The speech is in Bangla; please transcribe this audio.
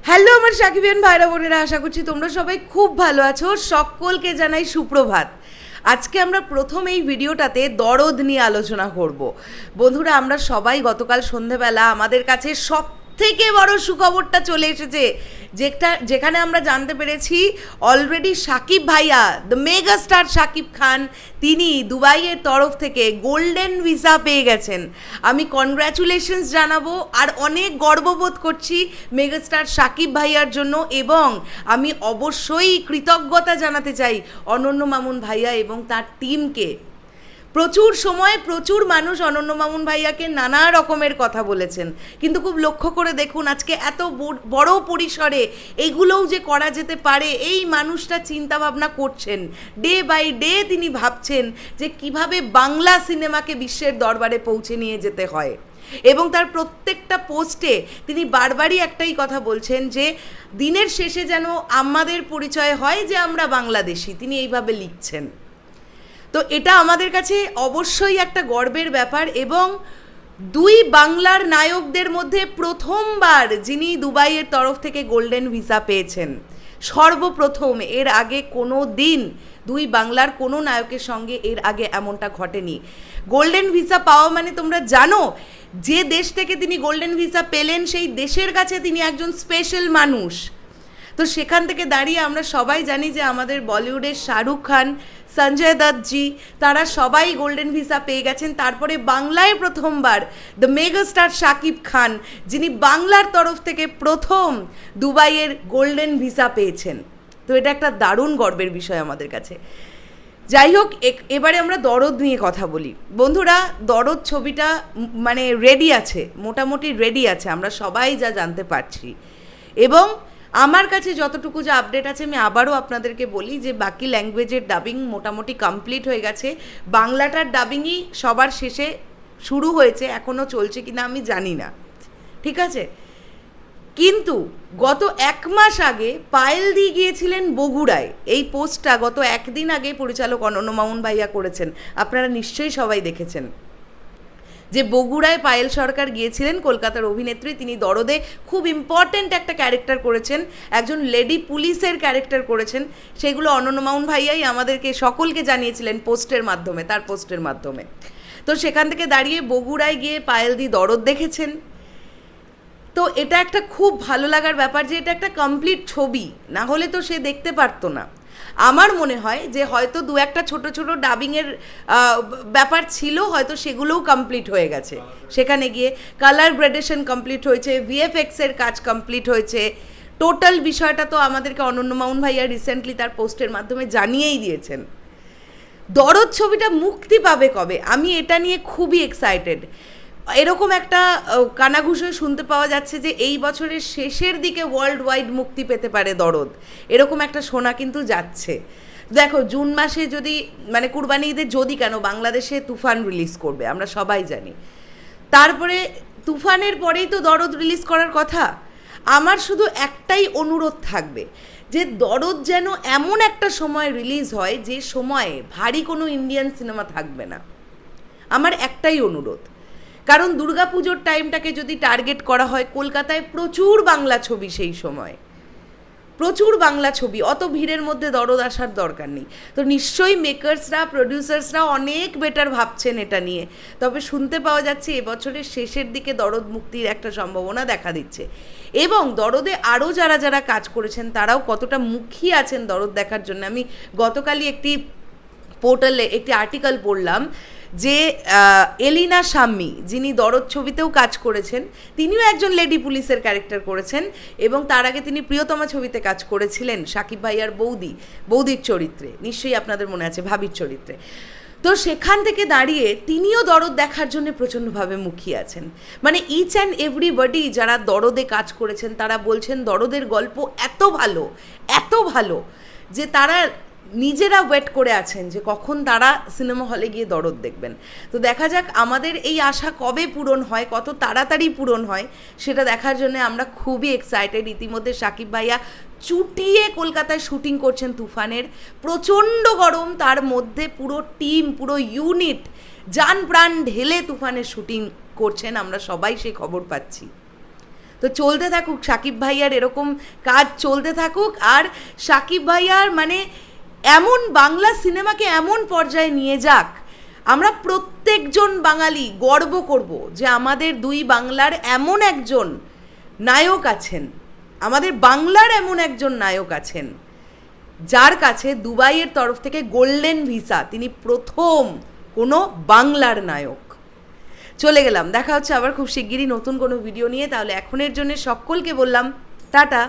হ্যালো আমার সাকিবিয়ান ভাইরা বোনেরা, আশা করছি তোমরা সবাই খুব ভালো আছো। সকলকে জানাই সুপ্রভাত। আজকে আমরা প্রথম এই ভিডিওটাতে দরদ নিয়ে আলোচনা করব। বন্ধুরা, আমরা সবাই গতকাল সন্ধেবেলা আমাদের কাছে সব থেকে বড় সুখবরটা চলে এসেছে, যেখানে আমরা জানতে পেরেছি অলরেডি সাকিব ভাইয়া, the mega star Shakib Khan, তিনি দুবাইয়ের তরফ থেকে গোল্ডেন ভিসা পেয়ে গেছেন। আমি কনগ্র্যাচুলেশনস জানাবো আর অনেক গর্ববোধ করছি মেগা স্টার সাকিব ভাইয়ার জন্য, এবং আমি অবশ্যই কৃতজ্ঞতা জানাতে চাই অনন্য মামুন ভাইয়া এবং তার টিমকে। প্রচুর সময় প্রচুর মানুষ অনন্য মামুন ভাইয়াকে নানা রকমের কথা বলেছেন, কিন্তু খুব লক্ষ্য করে দেখুন আজকে এত বড় পরিসরে এগুলোও যে করা যেতে পারে, এই মানুষটা চিন্তা ভাবনা করছেন। ডে বাই ডে তিনি ভাবছেন যে কিভাবে বাংলা সিনেমাকে বিশ্বের দরবারে পৌঁছে নিয়ে যেতে হয়, এবং তার প্রত্যেকটা পোস্টে তিনি বারবারই একটাই কথা বলছেন যে দিনের শেষে যেন আমাদের পরিচয় হয় যে আমরা বাংলাদেশি। তিনি এইভাবে লিখছেন। তো এটা আমাদের কাছে অবশ্যই একটা গর্বের ব্যাপার, এবং দুই বাংলার নায়কদের মধ্যে প্রথমবার যিনি দুবাইয়ের তরফ থেকে গোল্ডেন ভিসা পেয়েছেন, সর্বপ্রথম। এর আগে কোনো দিন দুই বাংলার কোনো নায়কের সঙ্গে এর আগে এমনটা ঘটেনি। গোল্ডেন ভিসা পাওয়া মানে তোমরা জানো, যে দেশ থেকে তিনি গোল্ডেন ভিসা পেলেন সেই দেশের কাছে তিনি একজন স্পেশাল মানুষ। তো সেখান থেকে দাঁড়িয়ে আমরা সবাই জানি যে আমাদের বলিউডের শাহরুখ খান, সঞ্জয় দত্তজি, তারা সবাই গোল্ডেন ভিসা পেয়ে গেছেন। তারপরে বাংলায় প্রথমবার the mega star Shakib Khan, যিনি বাংলার তরফ থেকে প্রথম দুবাইয়ের গোল্ডেন ভিসা পেয়েছেন। তো এটা একটা দারুণ গর্বের বিষয় আমাদের কাছে। যাই হোক, এবারে আমরা দরদ নিয়ে কথা বলি। বন্ধুরা, দরদ ছবিটা মানে রেডি আছে, মোটামুটি রেডি আছে, আমরা সবাই যা জানতে পারছি। এবং আমার কাছে যতটুকু যা আপডেট আছে আমি আবারও আপনাদেরকে বলি যে বাকি ল্যাঙ্গুয়েজের ডাবিং মোটামুটি কমপ্লিট হয়ে গেছে। বাংলাটার ডাবিংই সবার শেষে শুরু হয়েছে, এখনও চলছে কিনা আমি জানি না, ঠিক আছে। কিন্তু গত এক মাস আগে পায়েল দি গিয়েছিলেন বগুড়ায়। এই পোস্টটা গত একদিন আগে পরিচালক অনন্য মামুন ভাইয়া করেছেন, আপনারা নিশ্চয়ই সবাই দেখেছেন যে বগুড়ায় পায়েল সরকার গিয়েছিলেন, কলকাতার অভিনেত্রী। তিনি দরদে খুব ইম্পর্ট্যান্ট একটা ক্যারেক্টার করেছেন, একজন লেডি পুলিশের ক্যারেক্টার করেছেন। সেগুলো অনন্য মামুন ভাইয়াই আমাদেরকে সকলকে জানিয়েছিলেন পোস্টের মাধ্যমে, তার পোস্টের মাধ্যমে। তো সেখান থেকে দাঁড়িয়ে বগুড়ায় গিয়ে পায়েল দি দরদ দেখেছেন। তো এটা একটা খুব ভালো লাগার ব্যাপার যে এটা একটা কমপ্লিট ছবি, না হলে তো সে দেখতে পারতো না। আমার মনে হয় যে হয়তো দু একটা ছোট ছোট ডাবিংয়ের ব্যাপার ছিল, হয়তো সেগুলোও কমপ্লিট হয়ে গেছে। সেখানে গিয়ে কালার গ্রেডেশন কমপ্লিট হয়েছে, ভিএফএক্সের কাজ কমপ্লিট হয়েছে। টোটাল বিষয়টা তো আমাদেরকে অনন্য মামুন ভাইয়া রিসেন্টলি তার পোস্টের মাধ্যমে জানিয়েই দিয়েছেন। দরদ ছবিটা মুক্তি পাবে কবে, আমি এটা নিয়ে খুবই এক্সাইটেড। এরকম একটা কানাঘুষো শুনতে পাওয়া যাচ্ছে যে এই বছরের শেষের দিকে ওয়ার্ল্ড ওয়াইড মুক্তি পেতে পারে দরদ, এরকম একটা শোনা কিন্তু যাচ্ছে। দেখো, জুন মাসে যদি মানে কুরবানি ঈদের যদি কেন বাংলাদেশে তুফান রিলিজ করবে, আমরা সবাই জানি। তারপরে তুফানের পরেই তো দরদ রিলিজ করার কথা। আমার শুধু একটাই অনুরোধ থাকবে যে দরদ যেন এমন একটা সময় রিলিজ হয় যে সময়ে ভারী কোনো ইন্ডিয়ান সিনেমা থাকবে না। আমার একটাই অনুরোধ, কারণ দুর্গাপুজোর টাইমটাকে যদি টার্গেট করা হয়, কলকাতায় প্রচুর বাংলা ছবি, সেই সময় প্রচুর বাংলা ছবি, অত ভিড়ের মধ্যে দরদ আসার দরকার নেই। তো নিশ্চয়ই মেকার্সরা, প্রডিউসার্সরা অনেক বেটার ভাবছেন এটা নিয়ে। তবে শুনতে পাওয়া যাচ্ছে এবছরের শেষের দিকে দরদ মুক্তির একটা সম্ভাবনা দেখা দিচ্ছে, এবং দরদে আরও যারা যারা কাজ করেছেন তারাও কতটা মুখিয়ে আছেন দরদ দেখার জন্য। আমি গতকালই একটি পোর্টালে একটি আর্টিকেল পড়লাম যে এলিনা শাম্মী, যিনি দরদ ছবিতেও কাজ করেছেন, তিনিও একজন লেডি পুলিশের ক্যারেক্টার করেছেন, এবং তার আগে তিনি প্রিয়তমা ছবিতে কাজ করেছিলেন সাকিব ভাইয়ার বৌদির চরিত্রে, নিশ্চয়ই আপনাদের মনে আছে, ভাবির চরিত্রে। তো সেখান থেকে দাঁড়িয়ে তিনিও দরদ দেখার জন্য প্রচণ্ডভাবে মুখিয়ে আছেন। মানে ইচ অ্যান্ড এভরিবডি যারা দরদে কাজ করেছেন তারা বলছেন দরদের গল্প এত ভালো যে তারা নিজেরা ওয়েট করে আছেন যে কখন তারা সিনেমা হলে গিয়ে দরদ দেখবেন। তো দেখা যাক আমাদের এই আশা কবে পূরণ হয়, কত তাড়াতাড়ি পূরণ হয়, সেটা দেখার জন্য আমরা খুবই এক্সাইটেড। ইতিমধ্যে সাকিব ভাইয়া চুটিয়ে কলকাতায় শুটিং করছেন তুফানের। প্রচণ্ড গরম, তার মধ্যে পুরো টিম, পুরো ইউনিট জান প্রাণ ঢেলে তুফানের শুটিং করছেন, আমরা সবাই সেই খবর পাচ্ছি। তো চলতে থাকুক সাকিব ভাইয়ার এরকম কাজ চলতে থাকুক, আর সাকিব ভাইয়ার মানে এমন বাংলা সিনেমাকে এমন পর্যায়ে নিয়ে যাক, আমরা প্রত্যেকজন বাঙালি গর্ব করব যে আমাদের দুই বাংলার এমন একজন নায়ক আছেন, আমাদের বাংলার এমন একজন নায়ক আছেন যার কাছে দুবাইয়ের তরফ থেকে গোল্ডেন ভিসা, তিনি প্রথম কোনো বাংলার নায়ক। চলে গেলাম, দেখা হচ্ছে আবার খুব শিগগিরই নতুন কোনো ভিডিও নিয়ে। তাহলে এখনের জন্য সকলকে বললাম টাটা।